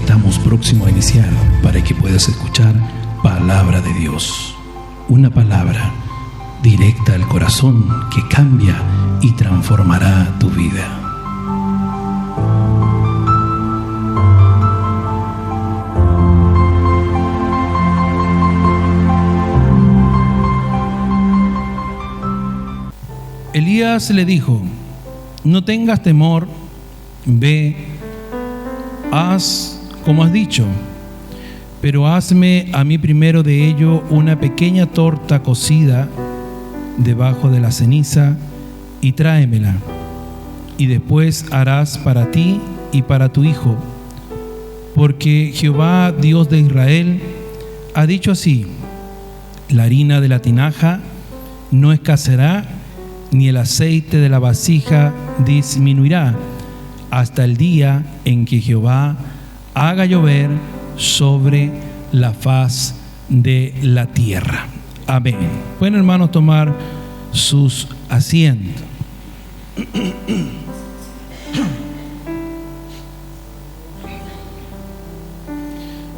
Estamos próximos a iniciar para que puedas escuchar Palabra de Dios. Una palabra directa al corazón que cambia y transformará tu vida. Elías le dijo: no tengas temor, ve, haz como has dicho, pero hazme a mí primero de ello una pequeña torta cocida debajo de la ceniza y tráemela, y después harás para ti y para tu hijo, porque Jehová, Dios de Israel, ha dicho así: la harina de la tinaja no escaseará, ni el aceite de la vasija disminuirá, hasta el día en que Jehová haga llover sobre la faz de la tierra. Amén. Pueden, hermanos, tomar sus asientos.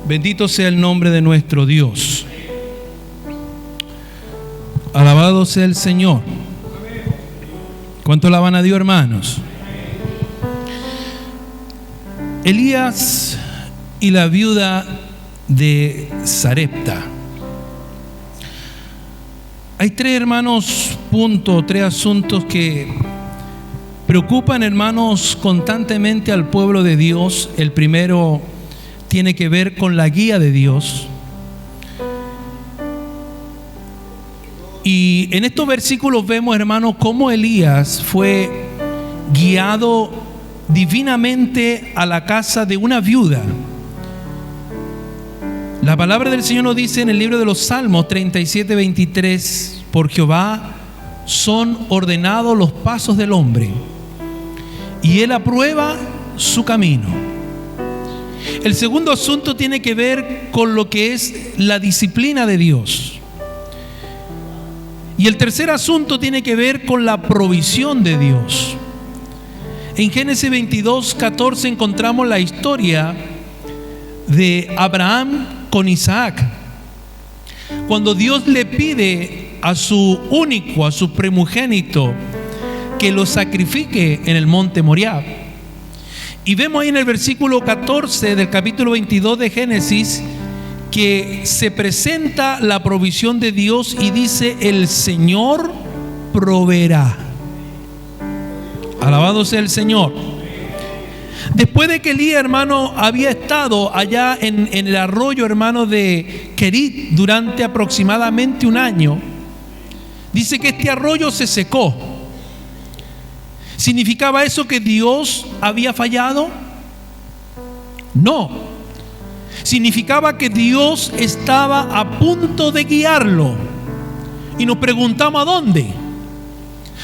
Bendito sea el nombre de nuestro Dios. Alabado sea el Señor. ¿Cuánto alaban a Dios, hermanos? Elías y la viuda de Sarepta. Hay tres, hermanos, tres asuntos que preocupan, hermanos, constantemente al pueblo de Dios. El primero tiene que ver con la guía de Dios. Y en estos versículos vemos, hermanos, cómo Elías fue guiado divinamente a la casa de una viuda. La palabra del Señor nos dice en el libro de los Salmos 37:23: por Jehová son ordenados los pasos del hombre, y Él aprueba su camino. El segundo asunto tiene que ver con lo que es la disciplina de Dios. Y el tercer asunto tiene que ver con la provisión de Dios. En Génesis 22:14 encontramos la historia de Abraham con Isaac. Cuando Dios le pide a su único, a su primogénito, que lo sacrifique en el monte Moriah. Y vemos ahí en el versículo 14 del capítulo 22 de Génesis que se presenta la provisión de Dios y dice: el Señor proveerá. Alabado sea el Señor. Después de que Elías, hermano, había estado allá en el arroyo, hermano, de Kerit durante aproximadamente un año, dice que este arroyo se secó. ¿Significaba eso que Dios había fallado? No. Significaba que Dios estaba a punto de guiarlo. Y nos preguntamos: ¿a dónde?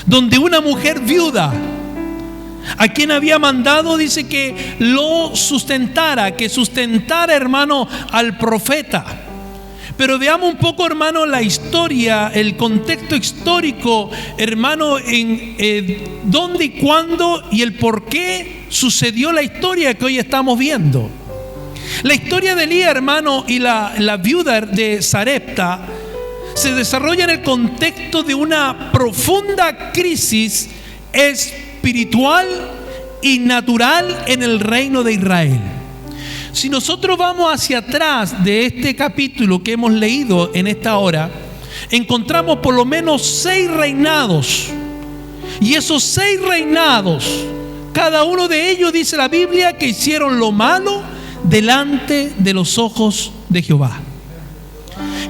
Donde una mujer viuda, a quien había mandado, dice, que lo sustentara, que sustentara, hermano, al profeta. Pero veamos un poco, hermano, la historia, el contexto histórico, hermano, en dónde y cuándo y el por qué sucedió la historia que hoy estamos viendo. La historia de Elías, hermano, y la viuda de Sarepta se desarrolla en el contexto de una profunda crisis espiritual y natural en el reino de Israel. Si nosotros vamos hacia atrás de este capítulo que hemos leído en esta hora, encontramos por lo menos 6 reinados. Y esos 6 reinados, cada uno de ellos, dice la Biblia, que hicieron lo malo delante de los ojos de Jehová.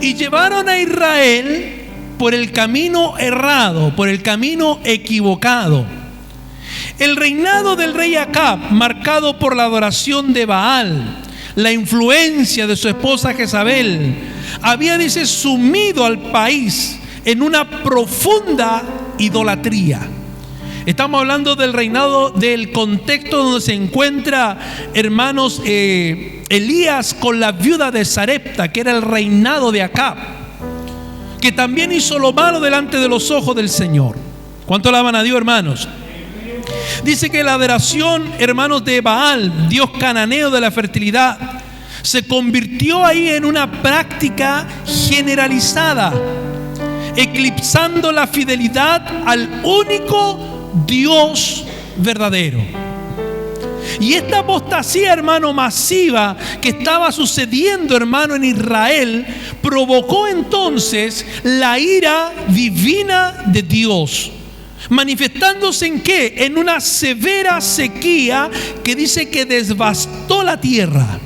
Y llevaron a Israel por el camino errado, por el camino equivocado. El reinado del rey Acab, marcado por la adoración de Baal, la influencia de su esposa Jezabel, había, dice, sumido al país en una profunda idolatría. Estamos hablando del reinado, del contexto donde se encuentra, hermanos, Elías con la viuda de Sarepta, que era el reinado de Acab, que también hizo lo malo delante de los ojos del Señor. ¿Cuánto alaban a Dios, hermanos? Dice que la adoración, hermanos, de Baal, dios cananeo de la fertilidad, se convirtió ahí en una práctica generalizada, eclipsando la fidelidad al único Dios verdadero. Y esta apostasía, hermano, masiva que estaba sucediendo, hermano, en Israel, provocó entonces la ira divina de Dios, manifestándose ¿en qué? En una severa sequía que dice que devastó la tierra.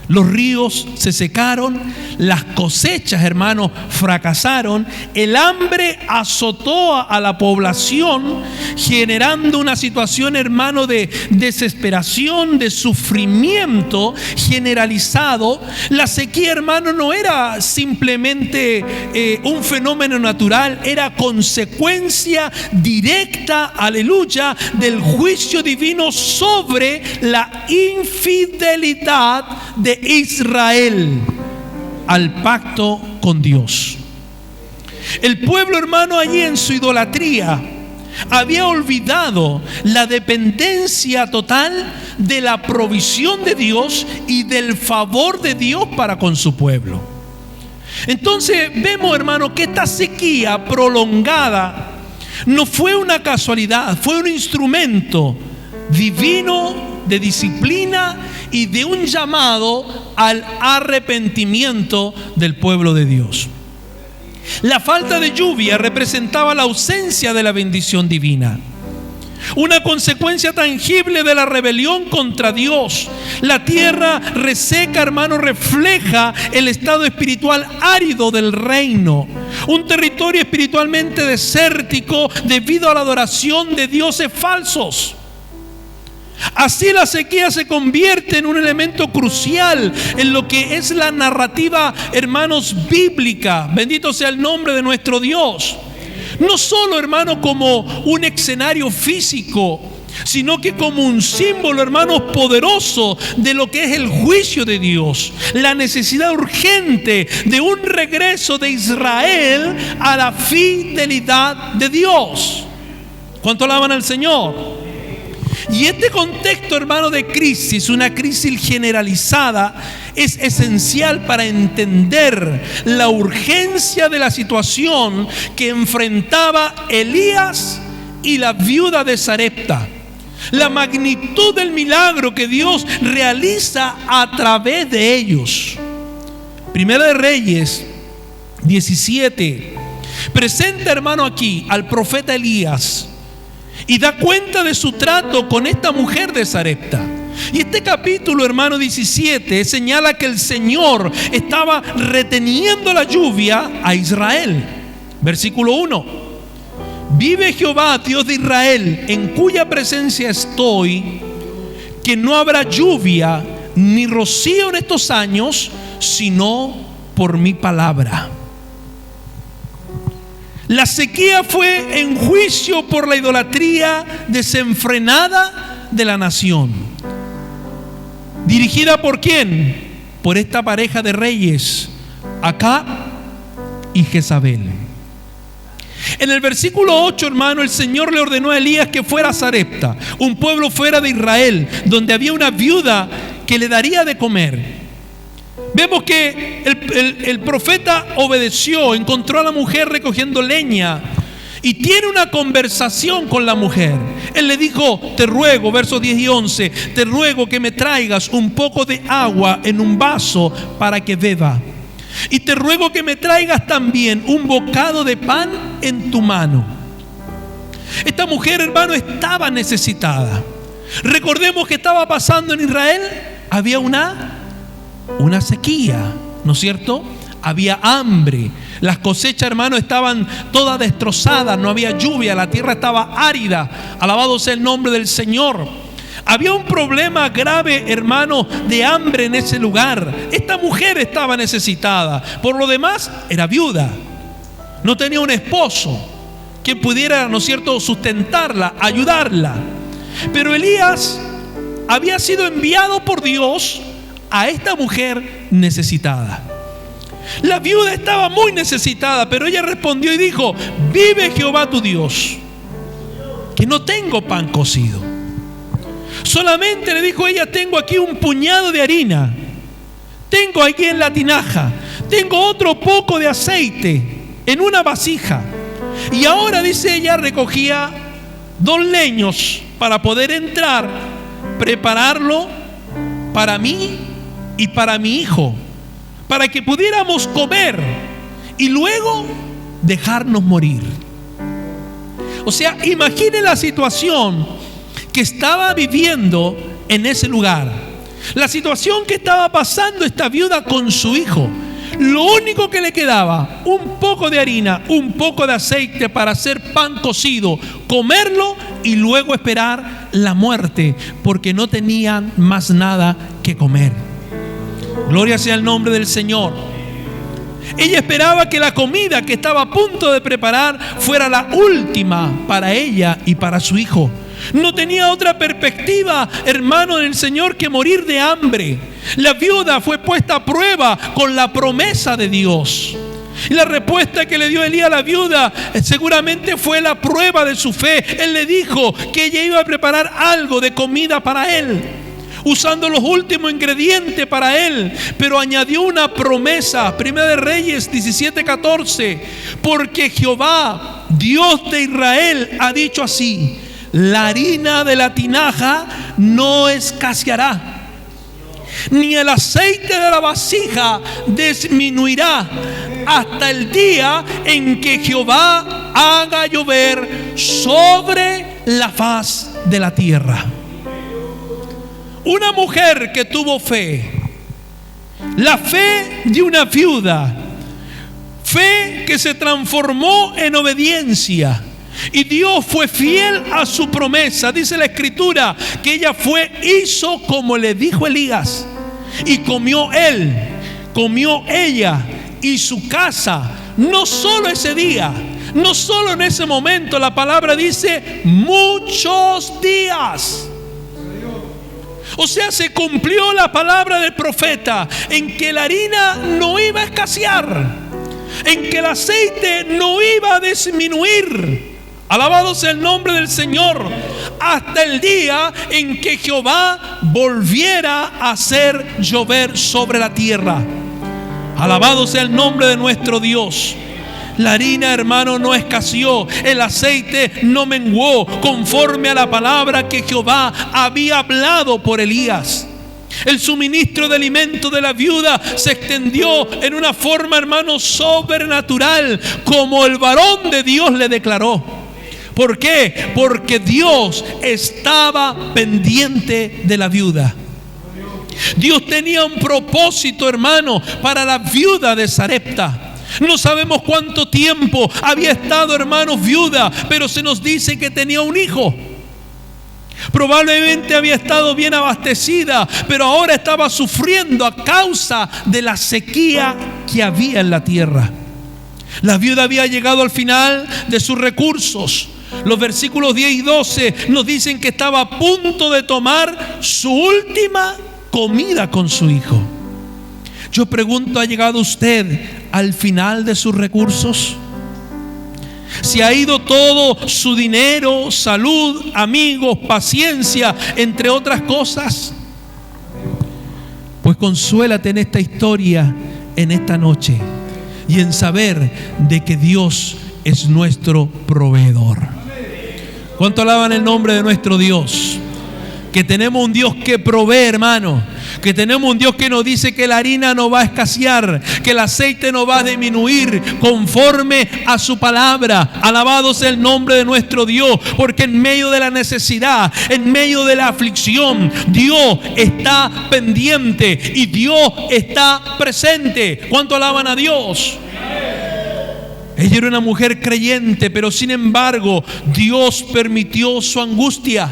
Los ríos se secaron, las cosechas, hermanos, fracasaron, el hambre azotó a la población, generando una situación, hermano, de desesperación, de sufrimiento generalizado. La sequía, hermano, no era simplemente un fenómeno natural, era consecuencia directa, aleluya, del juicio divino sobre la infidelidad de Israel al pacto con Dios. El pueblo, hermano, allí en su idolatría había olvidado la dependencia total de la provisión de Dios y del favor de Dios para con su pueblo. Entonces vemos, hermano, que esta sequía prolongada no fue una casualidad, fue un instrumento divino de disciplina y de un llamado al arrepentimiento del pueblo de Dios. La falta de lluvia representaba la ausencia de la bendición divina, una consecuencia tangible de la rebelión contra Dios. La tierra reseca, hermano, refleja el estado espiritual árido del reino, un territorio espiritualmente desértico debido a la adoración de dioses falsos. Así la sequía se convierte en un elemento crucial en lo que es la narrativa, hermanos, bíblica. Bendito sea el nombre de nuestro Dios. No solo, hermano, como un escenario físico, sino que como un símbolo, hermanos, poderoso de lo que es el juicio de Dios, la necesidad urgente de un regreso de Israel a la fidelidad de Dios. ¿Cuánto alaban al Señor? Y este contexto, hermano, de crisis, una crisis generalizada, es esencial para entender la urgencia de la situación que enfrentaba Elías y la viuda de Sarepta, la magnitud del milagro que Dios realiza a través de ellos. Primera de Reyes 17 presenta, hermano, aquí al profeta Elías y da cuenta de su trato con esta mujer de Sarepta. Y este capítulo, hermano, 17 señala que el Señor estaba reteniendo la lluvia a Israel. Versículo 1: vive Jehová, Dios de Israel, en cuya presencia estoy, que no habrá lluvia ni rocío en estos años, sino por mi palabra. La sequía fue en juicio por la idolatría desenfrenada de la nación. ¿Dirigida por quién? Por esta pareja de reyes, Acab y Jezabel. En el versículo 8, hermano, el Señor le ordenó a Elías que fuera a Sarepta, un pueblo fuera de Israel, donde había una viuda que le daría de comer. Vemos que el profeta obedeció, encontró a la mujer recogiendo leña y tiene una conversación con la mujer. Él le dijo: te ruego, versos 10 y 11, te ruego que me traigas un poco de agua en un vaso para que beba. Y te ruego que me traigas también un bocado de pan en tu mano. Esta mujer, hermano, estaba necesitada. Recordemos que estaba pasando en Israel. Había una sequía, ¿no es cierto? Había hambre. Las cosechas, hermano, estaban todas destrozadas. No había lluvia, la tierra estaba árida. Alabado sea el nombre del Señor. Había un problema grave, hermano, de hambre en ese lugar. Esta mujer estaba necesitada. Por lo demás, era viuda. No tenía un esposo que pudiera, ¿no es cierto?, sustentarla, ayudarla. Pero Elías había sido enviado por Dios a esta mujer necesitada. La viuda estaba muy necesitada, pero ella respondió y dijo: vive Jehová tu Dios, que no tengo pan cocido. Solamente le dijo ella, tengo aquí un puñado de harina, tengo aquí en la tinaja, tengo otro poco de aceite en una vasija. Y ahora, dice ella, recogía 2 leños para poder entrar, prepararlo para mí y para mi hijo, para que pudiéramos comer y luego dejarnos morir. O sea, imagine la situación que estaba viviendo en ese lugar, la situación que estaba pasando esta viuda con su hijo. Lo único que le quedaba, un poco de harina, un poco de aceite para hacer pan cocido, comerlo y luego esperar la muerte, porque no tenían más nada que comer. Gloria sea el nombre del Señor. Ella esperaba que la comida que estaba a punto de preparar fuera la última para ella y para su hijo. No tenía otra perspectiva, hermano del Señor, que morir de hambre. La viuda fue puesta a prueba con la promesa de Dios. Y la respuesta que le dio Elías a la viuda seguramente fue la prueba de su fe. Él le dijo que ella iba a preparar algo de comida para él, usando los últimos ingredientes para él, pero añadió una promesa. Primera de Reyes 17:14, porque Jehová, Dios de Israel, ha dicho así: la harina de la tinaja no escaseará, ni el aceite de la vasija disminuirá, hasta el día en que Jehová haga llover sobre la faz de la tierra. Una mujer que tuvo fe, la fe de una viuda, fe que se transformó en obediencia, y Dios fue fiel a su promesa. Dice la Escritura que ella hizo como le dijo Elías, y comió él, comió ella y su casa, no solo ese día, no solo en ese momento. La palabra dice muchos días. O sea, se cumplió la palabra del profeta en que la harina no iba a escasear, en que el aceite no iba a disminuir. Alabado sea el nombre del Señor, hasta el día en que Jehová volviera a hacer llover sobre la tierra. Alabado sea el nombre de nuestro Dios. La harina, hermano, no escaseó, el aceite no menguó, conforme a la palabra que Jehová había hablado por Elías. El suministro de alimento de la viuda se extendió en una forma, hermano, sobrenatural, como el varón de Dios le declaró. ¿Por qué? Porque Dios estaba pendiente de la viuda. Dios tenía un propósito, hermano, para la viuda de Sarepta. No sabemos cuánto tiempo había estado, hermanos, viuda, pero se nos dice que tenía un hijo. Probablemente había estado bien abastecida, pero ahora estaba sufriendo a causa de la sequía que había en la tierra. La viuda había llegado al final de sus recursos. Los versículos 10 y 12 nos dicen que estaba a punto de tomar su última comida con su hijo. Yo pregunto, ¿ha llegado usted al final de sus recursos? ¿Se ha ido todo su dinero, salud, amigos, paciencia, entre otras cosas? Pues consuélate en esta historia, en esta noche, y en saber de que Dios es nuestro proveedor. ¿Cuánto alaban el nombre de nuestro Dios? Que tenemos un Dios que provee, hermano. Que tenemos un Dios que nos dice que la harina no va a escasear, que el aceite no va a disminuir, conforme a su palabra. Alabado sea el nombre de nuestro Dios, porque en medio de la necesidad, en medio de la aflicción, Dios está pendiente y Dios está presente. ¿Cuánto alaban a Dios? Ella era una mujer creyente, pero sin embargo Dios permitió su angustia.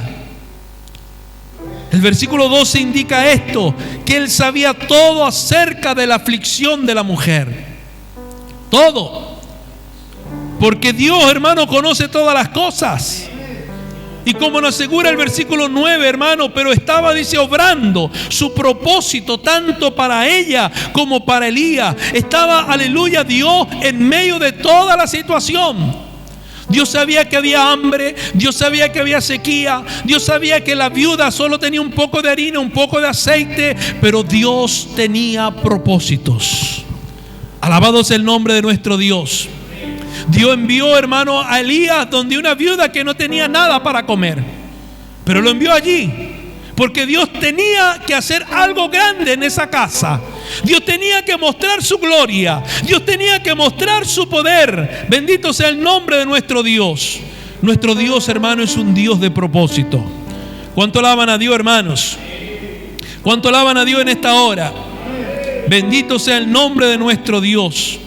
El versículo 12 indica esto, que él sabía todo acerca de la aflicción de la mujer. Todo. Porque Dios, hermano, conoce todas las cosas. Y como nos asegura el versículo 9, hermano, pero estaba, dice, obrando su propósito tanto para ella como para Elías. Estaba, aleluya, Dios en medio de toda la situación. Dios sabía que había hambre, Dios sabía que había sequía, Dios sabía que la viuda solo tenía un poco de harina, un poco de aceite, pero Dios tenía propósitos. Alabado sea el nombre de nuestro Dios. Dios envió, hermano, a Elías donde una viuda que no tenía nada para comer, pero lo envió allí porque Dios tenía que hacer algo grande en esa casa. Dios tenía que mostrar su gloria, Dios tenía que mostrar su poder. Bendito sea el nombre de nuestro Dios. Nuestro Dios, hermano, es un Dios de propósito. ¿Cuánto alaban a Dios, hermanos? ¿Cuánto alaban a Dios en esta hora? Bendito sea el nombre de nuestro Dios.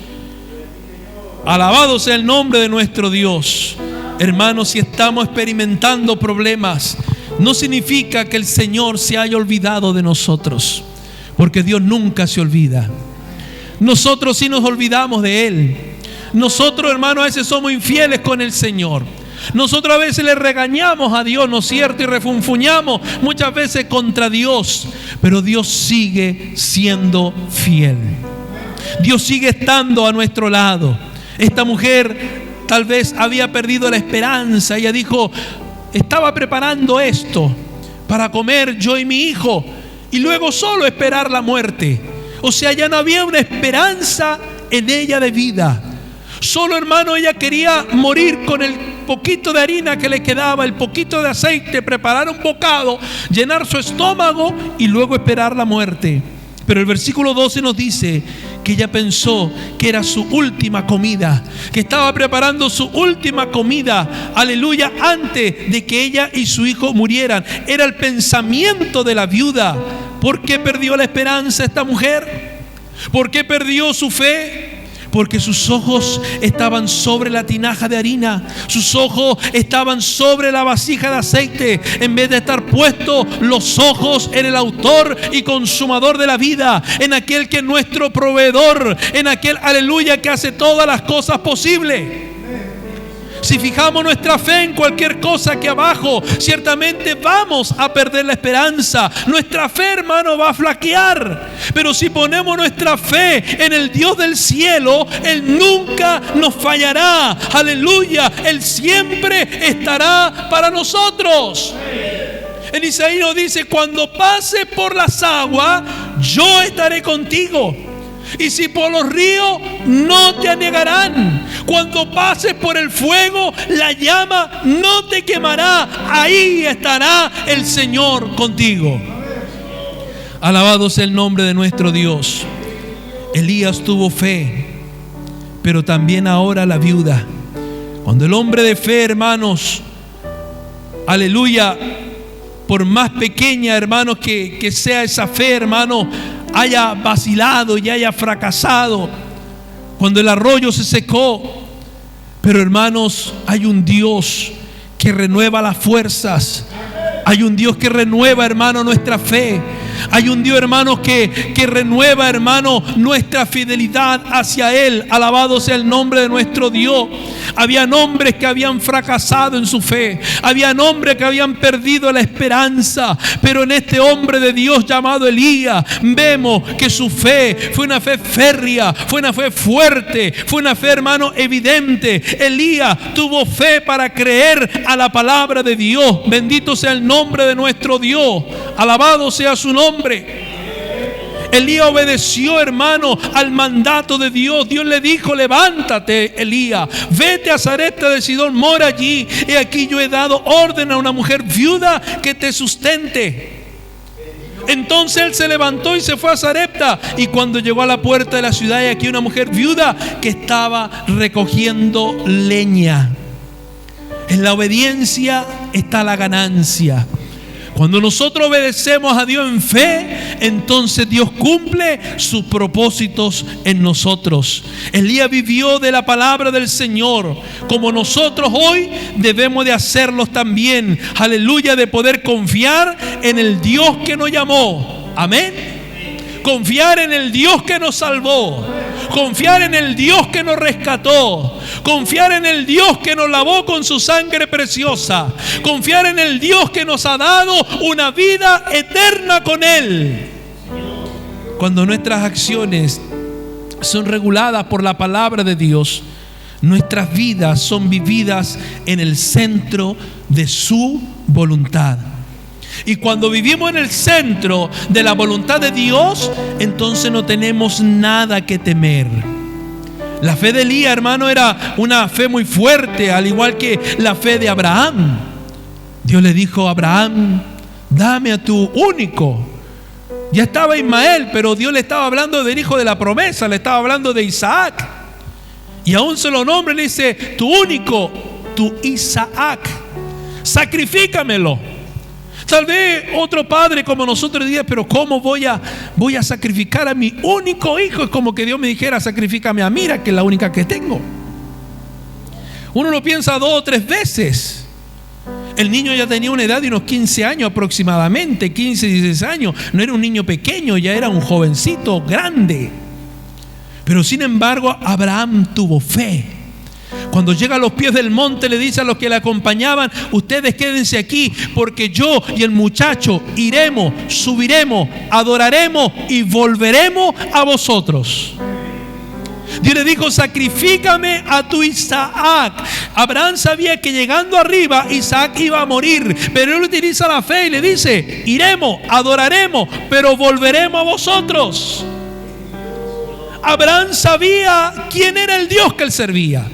Alabado sea el nombre de nuestro Dios. Hermanos, si estamos experimentando problemas, no significa que el Señor se haya olvidado de nosotros, porque Dios nunca se olvida. Nosotros sí nos olvidamos de Él. Nosotros, hermanos, a veces somos infieles con el Señor. Nosotros a veces le regañamos a Dios, ¿no es cierto? Y refunfuñamos muchas veces contra Dios. Pero Dios sigue siendo fiel. Dios sigue estando a nuestro lado. Esta mujer tal vez había perdido la esperanza. Ella dijo: estaba preparando esto para comer yo y mi hijo, y luego solo esperar la muerte. O sea, ya no había una esperanza en ella de vida. Solo, hermano, ella quería morir con el poquito de harina que le quedaba, el poquito de aceite, preparar un bocado, llenar su estómago y luego esperar la muerte. Pero el versículo 12 nos dice que ella pensó que era su última comida, que estaba preparando su última comida, aleluya, antes de que ella y su hijo murieran. Era el pensamiento de la viuda. ¿Por qué perdió la esperanza esta mujer? ¿Por qué perdió su fe? Porque sus ojos estaban sobre la tinaja de harina, sus ojos estaban sobre la vasija de aceite, en vez de estar puestos los ojos en el autor y consumador de la vida, en aquel que es nuestro proveedor, en aquel, aleluya, que hace todas las cosas posibles. Si fijamos nuestra fe en cualquier cosa aquí abajo, ciertamente vamos a perder la esperanza. Nuestra fe, hermano, va a flaquear. Pero si ponemos nuestra fe en el Dios del cielo, Él nunca nos fallará. Aleluya, Él siempre estará para nosotros. En Isaías nos dice: cuando pase por las aguas, yo estaré contigo. Y si por los ríos, no te anegarán. Cuando pases por el fuego, la llama no te quemará. Ahí estará el Señor contigo. Alabado sea el nombre de nuestro Dios. Elías tuvo fe, pero también ahora la viuda. Cuando el hombre de fe, hermanos, aleluya, por más pequeña, hermanos, que sea esa fe, hermano, haya vacilado y haya fracasado, cuando el arroyo se secó. Pero, hermanos, hay un Dios que renueva las fuerzas. Hay un Dios que renueva, hermano, nuestra fe. Hay un Dios, hermano, que renueva, hermano, nuestra fidelidad hacia Él. Alabado sea el nombre de nuestro Dios. Habían hombres que habían fracasado en su fe. Habían hombres que habían perdido la esperanza. Pero en este hombre de Dios llamado Elías, vemos que su fe fue una fe férrea, fue una fe fuerte, fue una fe, hermano, evidente. Elías tuvo fe para creer a la palabra de Dios. Bendito sea el nombre de nuestro Dios. Alabado sea su nombre. Elías obedeció, hermano, al mandato de Dios. Dios le dijo: levántate, Elías, vete a Sarepta de Sidón, mora allí. Y aquí yo he dado orden a una mujer viuda que te sustente. Entonces él se levantó y se fue a Sarepta. Y cuando llegó a la puerta de la ciudad, hay aquí una mujer viuda que estaba recogiendo leña. En la obediencia está la ganancia. Cuando nosotros obedecemos a Dios en fe, entonces Dios cumple sus propósitos en nosotros. Elías vivió de la palabra del Señor, como nosotros hoy debemos de hacerlos también. Aleluya, de poder confiar en el Dios que nos llamó. Amén. Confiar en el Dios que nos salvó. Confiar en el Dios que nos rescató. Confiar en el Dios que nos lavó con su sangre preciosa. Confiar en el Dios que nos ha dado una vida eterna con Él. Cuando nuestras acciones son reguladas por la palabra de Dios, nuestras vidas son vividas en el centro de su voluntad. Y cuando vivimos en el centro de la voluntad de Dios, entonces no tenemos nada que temer. La fe de Elías, hermano, era una fe muy fuerte, al igual que la fe de Abraham. Dios le dijo a Abraham: dame a tu único. Ya estaba Ismael, pero Dios le estaba hablando del hijo de la promesa, le estaba hablando de Isaac. Y aún se lo nombra y le dice: tu único, tu Isaac, sacrifícamelo. Tal vez otro padre como nosotros diría: pero ¿cómo voy a sacrificar a mi único hijo? Es como que Dios me dijera: sacrifícame a Mira, que es la única que tengo. Uno lo piensa 2 o 3 veces. El niño ya tenía una edad de unos 15 años aproximadamente, 15, 16 años. No era un niño pequeño, ya era un jovencito grande. Pero sin embargo, Abraham tuvo fe. Cuando llega a los pies del monte, le dice a los que le acompañaban: ustedes quédense aquí, porque yo y el muchacho iremos, subiremos, adoraremos y volveremos a vosotros. Dios le dijo: sacrifícame a tu Isaac. Abraham sabía que llegando arriba Isaac iba a morir, pero él utiliza la fe y le dice: iremos, adoraremos, pero volveremos a vosotros. Abraham sabía quién era el Dios que él servía.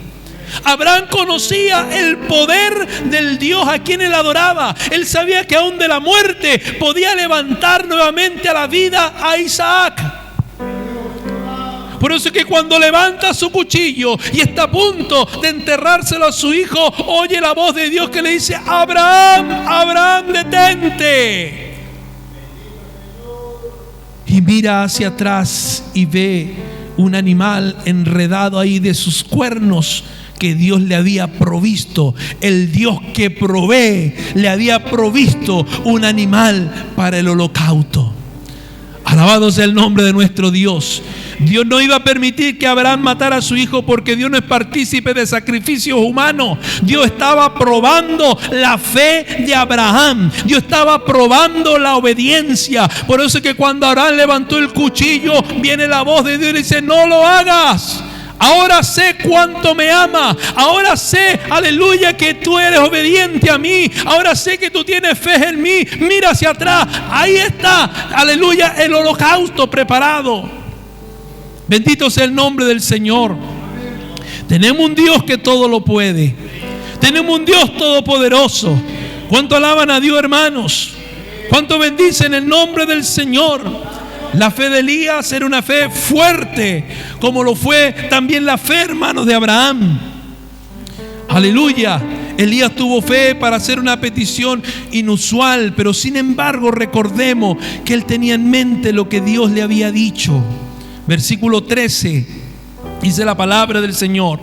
Abraham conocía el poder del Dios a quien él adoraba. Él sabía que aún de la muerte podía levantar nuevamente a la vida a Isaac. Por eso es que cuando levanta su cuchillo y está a punto de enterrárselo a su hijo, oye la voz de Dios que le dice: Abraham, Abraham, detente. Y mira hacia atrás y ve un animal enredado ahí de sus cuernos que Dios le había provisto. El Dios que provee le había provisto un animal para el holocausto. Alabado sea el nombre de nuestro Dios. Dios no iba a permitir que Abraham matara a su hijo, porque Dios no es partícipe de sacrificios humanos. Dios estaba probando la fe de Abraham. Dios estaba probando la obediencia. Por eso es que cuando Abraham levantó el cuchillo, viene la voz de Dios y le dice: no lo hagas. Ahora sé cuánto me ama. Ahora sé, aleluya, que tú eres obediente a mí. Ahora sé que tú tienes fe en mí. Mira hacia atrás. Ahí está, aleluya, el holocausto preparado. Bendito sea el nombre del Señor. Tenemos un Dios que todo lo puede. Tenemos un Dios todopoderoso. ¿Cuánto alaban a Dios, hermanos? ¿Cuánto bendicen el nombre del Señor? La fe de Elías era una fe fuerte, como lo fue también la fe, hermanos, de Abraham. Aleluya. Elías tuvo fe para hacer una petición inusual, pero sin embargo recordemos que él tenía en mente lo que Dios le había dicho. Versículo 13, dice la palabra del Señor: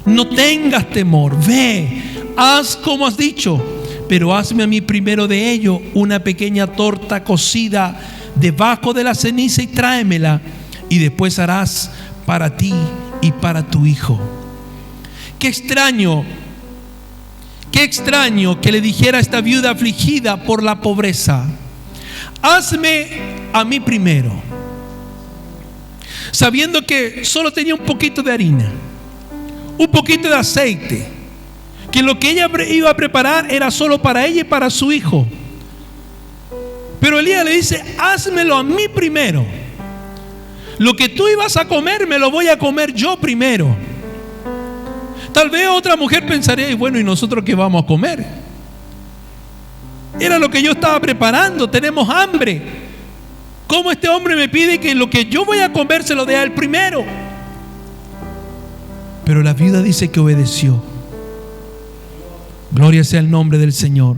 no tengas temor, ve, haz como has dicho, pero hazme a mí primero de ello una pequeña torta cocida debajo de la ceniza y tráemela, y después harás para ti y para tu hijo. Qué extraño que le dijera a esta viuda afligida por la pobreza: hazme a mí primero, sabiendo que solo tenía un poquito de harina, un poquito de aceite, que lo que ella iba a preparar era solo para ella y para su hijo. Pero Elías le dice: házmelo a mí primero. Lo que tú ibas a comer, me lo voy a comer yo primero. Tal vez otra mujer pensaría: y bueno, ¿y nosotros qué vamos a comer? Era lo que yo estaba preparando, tenemos hambre. ¿Cómo este hombre me pide que lo que yo voy a comer se lo dé a él primero? Pero la viuda dice que obedeció. Gloria sea el nombre del Señor.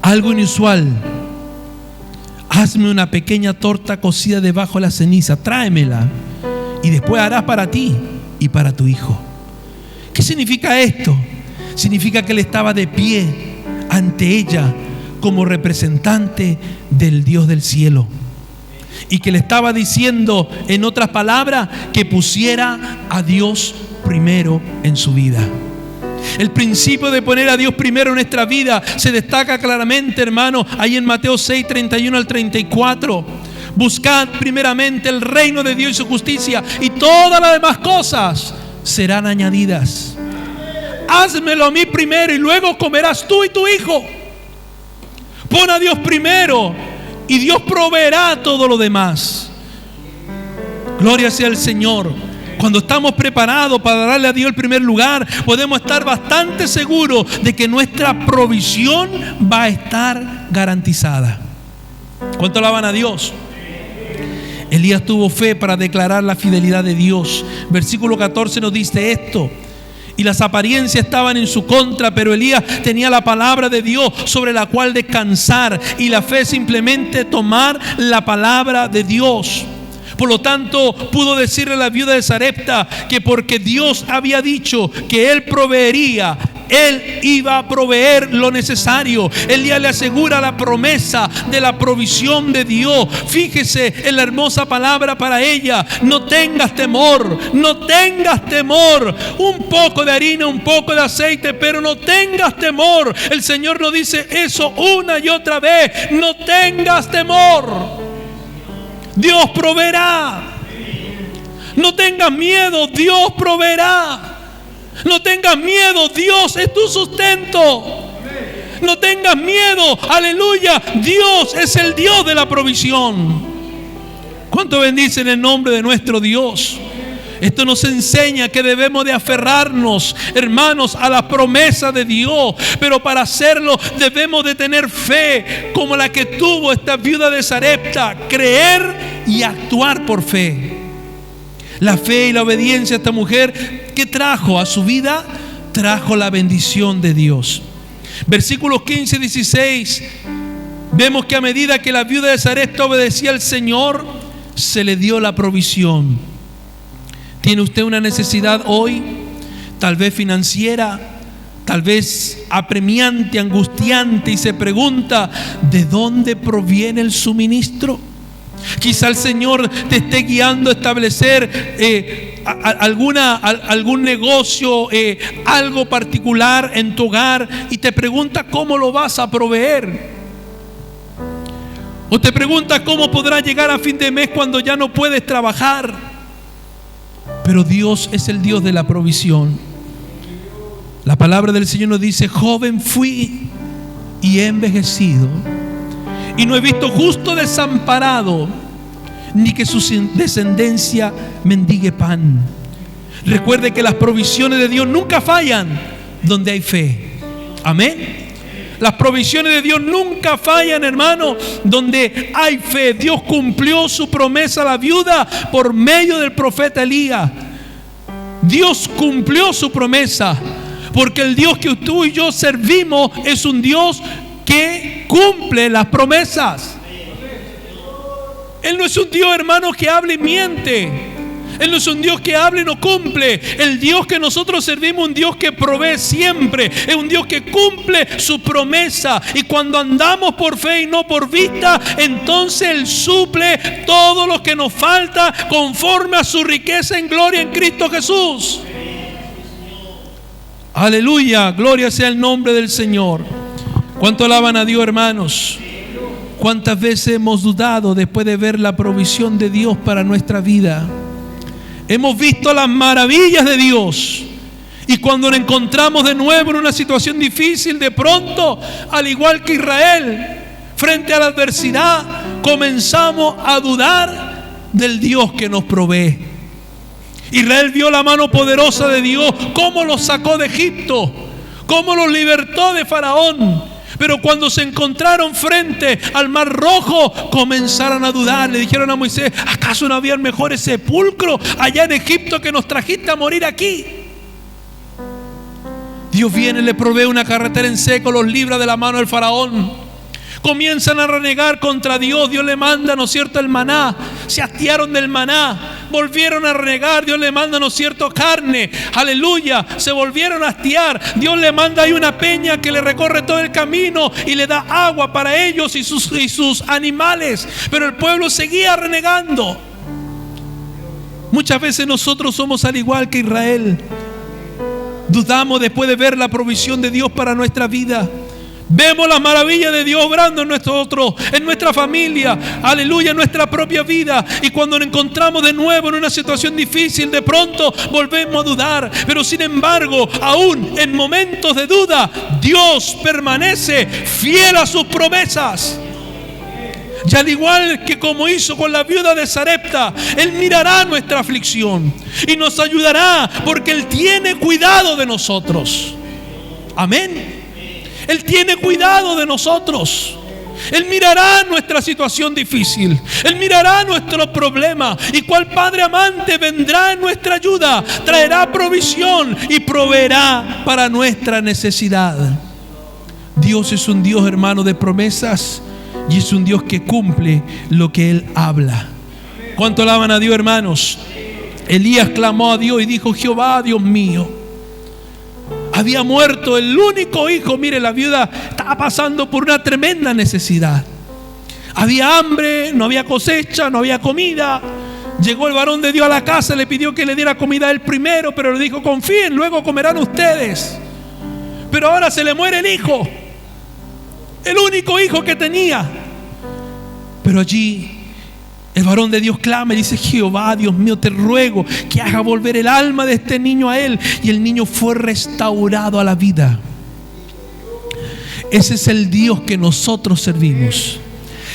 Algo inusual: hazme una pequeña torta cocida debajo de la ceniza, tráemela, y después harás para ti y para tu hijo. ¿Qué significa esto? Significa que él estaba de pie ante ella como representante del Dios del cielo, y que le estaba diciendo, en otras palabras, que pusiera a Dios primero en su vida. El principio de poner a Dios primero en nuestra vida se destaca claramente, hermano, ahí en Mateo 6, 31 al 34. Buscad primeramente el reino de Dios y su justicia, y todas las demás cosas serán añadidas. Házmelo a mí primero y luego comerás tú y tu hijo. Pon a Dios primero y Dios proveerá todo lo demás. Gloria sea al Señor. Cuando estamos preparados para darle a Dios el primer lugar, podemos estar bastante seguros de que nuestra provisión va a estar garantizada. ¿Cuánto alaban a Dios? Elías tuvo fe para declarar la fidelidad de Dios. Versículo 14 nos dice esto: y las apariencias estaban en su contra, pero Elías tenía la palabra de Dios sobre la cual descansar, y la fe simplemente tomar la palabra de Dios. Por lo tanto, pudo decirle a la viuda de Sarepta que porque Dios había dicho que Él proveería, Él iba a proveer lo necesario. Elías le asegura la promesa de la provisión de Dios. Fíjese en la hermosa palabra para ella: no tengas temor, no tengas temor. Un poco de harina, un poco de aceite, pero no tengas temor. El Señor nos dice eso una y otra vez: no tengas temor. Dios proveerá. No tengas miedo, Dios proveerá. No tengas miedo, Dios es tu sustento. No tengas miedo, aleluya, Dios es el Dios de la provisión. ¿Cuánto bendicen el nombre de nuestro Dios? Esto nos enseña que debemos de aferrarnos, hermanos, a la promesa de Dios. Pero para hacerlo debemos de tener fe como la que tuvo esta viuda de Sarepta: creer y actuar por fe. La fe y la obediencia de esta mujer, ¿qué trajo a su vida? Trajo la bendición de Dios. Versículos 15 y 16, vemos que a medida que la viuda de Sarepta obedecía al Señor, se le dio la provisión. ¿Tiene usted una necesidad hoy? Tal vez financiera, tal vez apremiante, angustiante, y se pregunta: ¿de dónde proviene el suministro? Quizá el Señor te esté guiando a establecer algún negocio, algo particular en tu hogar, y te pregunta cómo lo vas a proveer. O te pregunta cómo podrás llegar a fin de mes cuando ya no puedes trabajar. Pero Dios es el Dios de la provisión. La palabra del Señor nos dice: joven fui y he envejecido, y no he visto justo desamparado, ni que su descendencia mendigue pan. Recuerde que las provisiones de Dios nunca fallan donde hay fe. Amén. Las provisiones de Dios nunca fallan, hermano, donde hay fe. Dios cumplió su promesa a la viuda por medio del profeta Elías. Dios cumplió su promesa, porque el Dios que tú y yo servimos es un Dios que cumple las promesas. Él no es un Dios, hermano, que habla y miente. Él no es un Dios que habla y no cumple. El Dios que nosotros servimos es un Dios que provee siempre. Es un Dios que cumple su promesa. Y cuando andamos por fe y no por vista, entonces Él suple todo lo que nos falta conforme a su riqueza en gloria en Cristo Jesús. Aleluya, gloria sea el nombre del Señor. ¿Cuánto alaban a Dios, hermanos? ¿Cuántas veces hemos dudado después de ver la provisión de Dios para nuestra vida? Hemos visto las maravillas de Dios, y cuando nos encontramos de nuevo en una situación difícil, de pronto, al igual que Israel, frente a la adversidad, comenzamos a dudar del Dios que nos provee. Israel vio la mano poderosa de Dios, cómo los sacó de Egipto, cómo los libertó de Faraón. Pero cuando se encontraron frente al Mar Rojo, comenzaron a dudar. Le dijeron a Moisés: ¿acaso no había mejores sepulcros allá en Egipto que nos trajiste a morir aquí? Dios viene, le provee una carretera en seco, los libra de la mano del faraón. Comienzan a renegar contra Dios. Dios le manda, ¿no es cierto?, el maná. Se hastiaron del maná, volvieron a renegar. Dios le manda, ¿no es cierto?, carne. Aleluya, se volvieron a hastiar. Dios le manda ahí una peña que le recorre todo el camino y le da agua para ellos y sus animales. Pero el pueblo seguía renegando. Muchas veces nosotros somos al igual que Israel. Dudamos después de ver la provisión de Dios para nuestra vida. Vemos las maravillas de Dios obrando en nosotros, en nuestra familia, aleluya, en nuestra propia vida. Y cuando nos encontramos de nuevo en una situación difícil, de pronto volvemos a dudar. Pero sin embargo, aún en momentos de duda, Dios permanece fiel a sus promesas. Y al igual que como hizo con la viuda de Sarepta, Él mirará nuestra aflicción y nos ayudará, porque Él tiene cuidado de nosotros. Amén. Él tiene cuidado de nosotros. Él mirará nuestra situación difícil. Él mirará nuestro problema. Y cual Padre amante vendrá en nuestra ayuda, traerá provisión y proveerá para nuestra necesidad. Dios es un Dios, hermano, de promesas, y es un Dios que cumple lo que Él habla. ¿Cuánto alaban a Dios, hermanos? Elías clamó a Dios y dijo: Jehová, Dios mío, había muerto el único hijo. Mire, la viuda estaba pasando por una tremenda necesidad. Había hambre, no había cosecha, no había comida. Llegó el varón de Dios a la casa, le pidió que le diera comida a él primero, pero le dijo: confíen, luego comerán ustedes. Pero ahora se le muere el hijo, el único hijo que tenía. Pero allí el varón de Dios clama y dice: Jehová, Dios mío, te ruego que haga volver el alma de este niño a él. Y el niño fue restaurado a la vida. Ese es el Dios que nosotros servimos.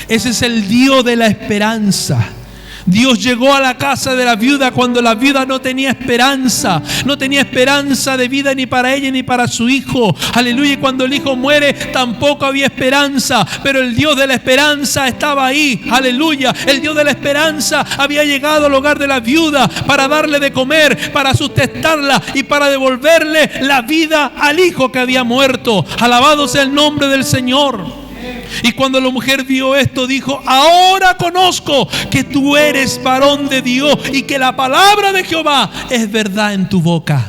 Ese es el Dios de la esperanza. Dios llegó a la casa de la viuda cuando la viuda no tenía esperanza. No tenía esperanza de vida ni para ella ni para su hijo. Aleluya. Y cuando el hijo muere tampoco había esperanza. Pero el Dios de la esperanza estaba ahí. Aleluya. El Dios de la esperanza había llegado al hogar de la viuda para darle de comer, para sustentarla y para devolverle la vida al hijo que había muerto. Alabado sea el nombre del Señor. Y cuando la mujer vio esto, dijo: ahora conozco que tú eres varón de Dios y que la palabra de Jehová es verdad en tu boca.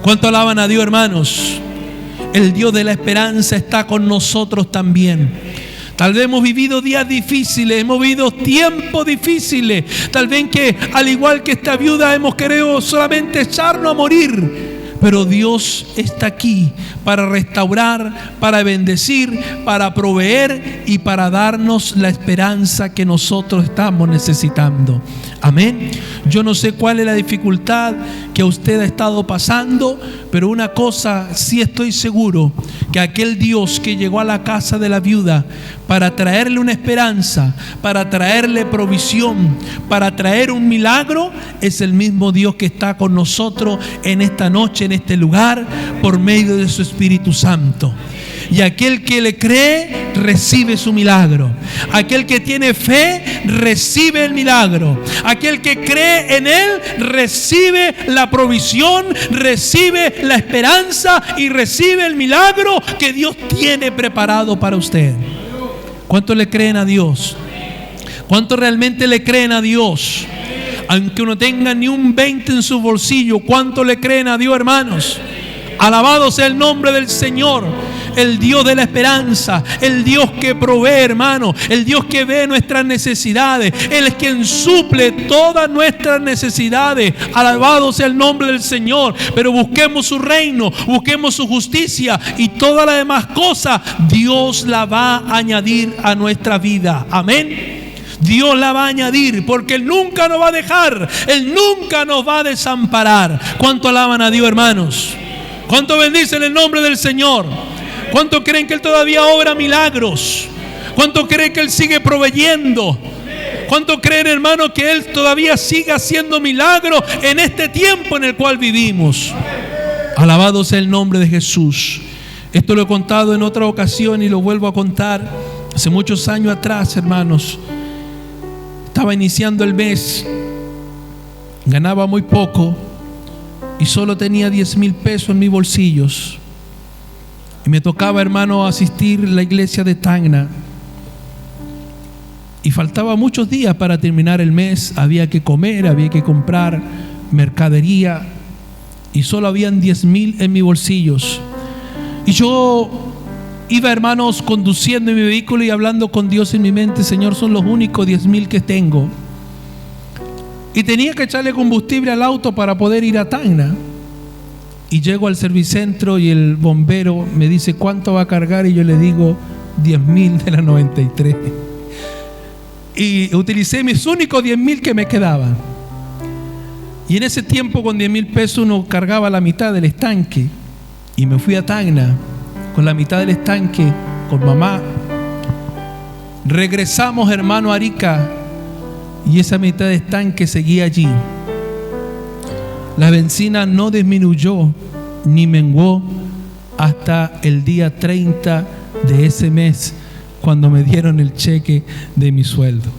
¿Cuánto alaban a Dios, hermanos? El Dios de la esperanza está con nosotros también. Tal vez hemos vivido días difíciles, hemos vivido tiempos difíciles. Tal vez que al igual que esta viuda hemos querido solamente echarnos a morir. Pero Dios está aquí para restaurar, para bendecir, para proveer y para darnos la esperanza que nosotros estamos necesitando. Amén. Yo no sé cuál es la dificultad que usted ha estado pasando, pero una cosa sí estoy seguro: que aquel Dios que llegó a la casa de la viuda para traerle una esperanza, para traerle provisión, para traer un milagro, es el mismo Dios que está con nosotros en esta noche, en este lugar, por medio de su Espíritu Santo. Y aquel que le cree, recibe su milagro. Aquel que tiene fe, recibe el milagro. Aquel que cree en Él, recibe la provisión, recibe la esperanza y recibe el milagro que Dios tiene preparado para usted. ¿Cuánto le creen a Dios? ¿Cuánto realmente le creen a Dios? Aunque no tenga ni un 20 en su bolsillo, ¿cuánto le creen a Dios, hermanos? Alabado sea el nombre del Señor. El Dios de la esperanza, el Dios que provee, hermano, el Dios que ve nuestras necesidades. Él es quien suple todas nuestras necesidades. Alabado sea el nombre del Señor. Pero busquemos su reino, busquemos su justicia, y todas las demás cosas Dios la va a añadir a nuestra vida. Amén. Dios la va a añadir, porque Él nunca nos va a dejar, Él nunca nos va a desamparar. ¿Cuánto alaban a Dios, hermanos? ¿Cuánto bendicen el nombre del Señor? ¿Cuánto creen que Él todavía obra milagros? ¿Cuánto creen que Él sigue proveyendo? ¿Cuánto creen, hermano, que Él todavía sigue haciendo milagros en este tiempo en el cual vivimos? Alabado sea el nombre de Jesús. Esto lo he contado en otra ocasión y lo vuelvo a contar. Hace muchos años atrás, hermanos, estaba iniciando el mes, ganaba muy poco y solo tenía 10,000 pesos en mis bolsillos. Y me tocaba, hermano, asistir a la iglesia de Tacna. Y faltaba muchos días para terminar el mes. Había que comer, había que comprar mercadería. Y solo habían 10,000 en mis bolsillos. Y yo iba, hermanos, conduciendo en mi vehículo y hablando con Dios en mi mente: Señor, son los únicos 10,000 que tengo. Y tenía que echarle combustible al auto para poder ir a Tacna. Y llego al servicentro y el bombero me dice, ¿cuánto va a cargar? Y yo le digo, 10.000 de la 93. Y utilicé mis únicos 10.000 que me quedaban. Y en ese tiempo con 10.000 pesos uno cargaba la mitad del estanque. Y me fui a Tacna con la mitad del estanque, con mamá. Regresamos, hermano, a Arica, y esa mitad de estanque seguía allí. La benzina no disminuyó ni menguó hasta el día 30 de ese mes, cuando me dieron el cheque de mi sueldo.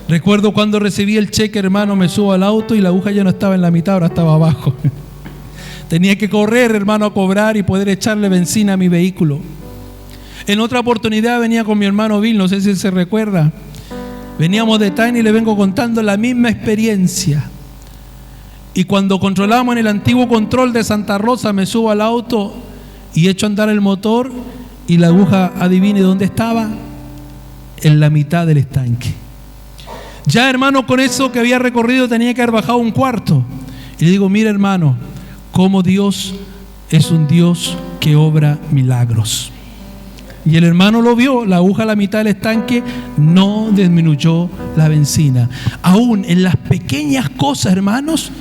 Recuerdo cuando recibí el cheque, hermano, me subo al auto y la aguja ya no estaba en la mitad, ahora estaba abajo. Tenía que correr, hermano, a cobrar y poder echarle benzina a mi vehículo. En otra oportunidad venía con mi hermano Bill, no sé si él se recuerda. Veníamos de Tacna y le vengo contando la misma experiencia. Y cuando controlábamos en el antiguo control de Santa Rosa, me subo al auto y echo a andar el motor, y la aguja, adivine dónde estaba, en la mitad del estanque. Ya, hermano, con eso que había recorrido tenía que haber bajado un cuarto. Y le digo, mira, hermano, cómo Dios es un Dios que obra milagros. Y el hermano lo vio, la aguja a la mitad del estanque no disminuyó la benzina. Aún en las pequeñas cosas, hermanos,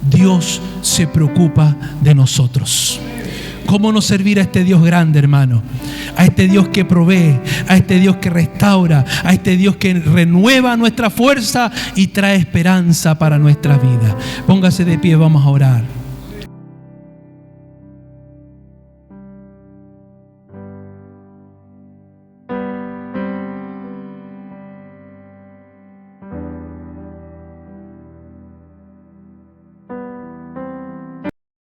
Dios se preocupa de nosotros. ¿Cómo no servir a este Dios grande, hermano? A este Dios que provee, a este Dios que restaura, a este Dios que renueva nuestra fuerza y trae esperanza para nuestra vida. Póngase de pie, vamos a orar.